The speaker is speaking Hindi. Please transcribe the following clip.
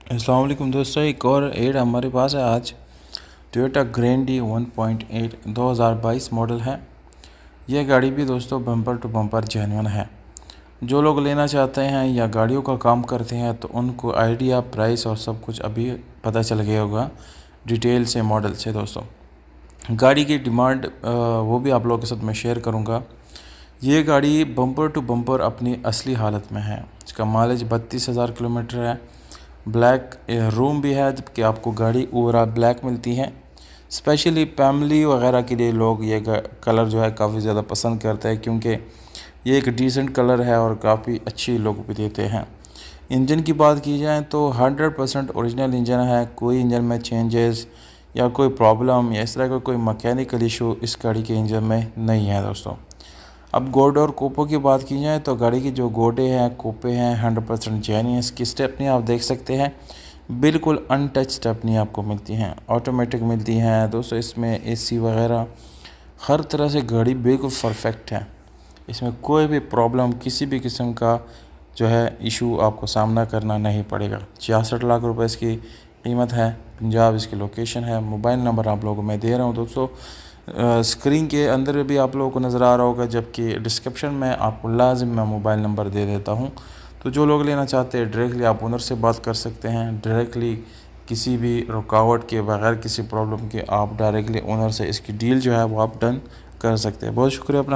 अस्सलाम वालेकुम दोस्तों, एक और एड हमारे पास है आज। टोयोटा ग्रैंडी 1.8 2022 मॉडल है। यह गाड़ी भी दोस्तों बम्पर टू बम्पर जेन्युइन है। जो लोग लेना चाहते हैं या गाड़ियों का काम करते हैं तो उनको आइडिया, प्राइस और सब कुछ अभी पता चल गया होगा डिटेल से, मॉडल से। दोस्तों गाड़ी की डिमांड वो भी आप लोगों के साथ मैं शेयर करूँगा। ये गाड़ी बम्पर टू बम्पर अपनी असली हालत में है। इसका माइलेज 32,000 किलोमीटर है। ब्लैक रूम भी है, जबकि आपको गाड़ी ओवरऑल ब्लैक मिलती है। स्पेशली फैमिली वगैरह के लिए लोग ये कलर जो है काफ़ी ज़्यादा पसंद करते हैं, क्योंकि ये एक डिसेंट कलर है और काफ़ी अच्छी लुक भी देते हैं। इंजन की बात की जाए तो 100% ओरिजिनल इंजन है। कोई इंजन में चेंजेस या कोई प्रॉब्लम या इस तरह का कोई मैकेनिकल इशू इस गाड़ी के इंजन में नहीं है। दोस्तों अब गोडे और कोपों की बात की जाए तो गाड़ी की जो गोडे हैं, कोपे हैं, 100% जेन्युइन। इसकी स्टेपनी आप देख सकते हैं, बिल्कुल अनटच स्टेपनी आपको मिलती हैं, ऑटोमेटिक मिलती हैं। दोस्तों इसमें एसी वगैरह हर तरह से गाड़ी बिल्कुल परफेक्ट है। इसमें कोई भी प्रॉब्लम, किसी भी किस्म का जो है इशू आपको सामना करना नहीं पड़ेगा। 66 लाख रुपए इसकी कीमत है। पंजाब इसकी लोकेशन है। मोबाइल नंबर आप लोगों को मैं दे रहा हूँ दोस्तों, स्क्रीन के अंदर भी आप लोगों को नज़र आ रहा होगा, जबकि डिस्क्रिप्शन में आपको लाजिम मैं मोबाइल नंबर दे देता हूँ। तो जो लोग लेना चाहते हैं डायरेक्टली आप ओनर से बात कर सकते हैं। डायरेक्टली किसी भी रुकावट के बगैर, किसी प्रॉब्लम के, आप डायरेक्टली ओनर से इसकी डील जो है वो आप डन कर सकते हैं। बहुत शुक्रिया अपना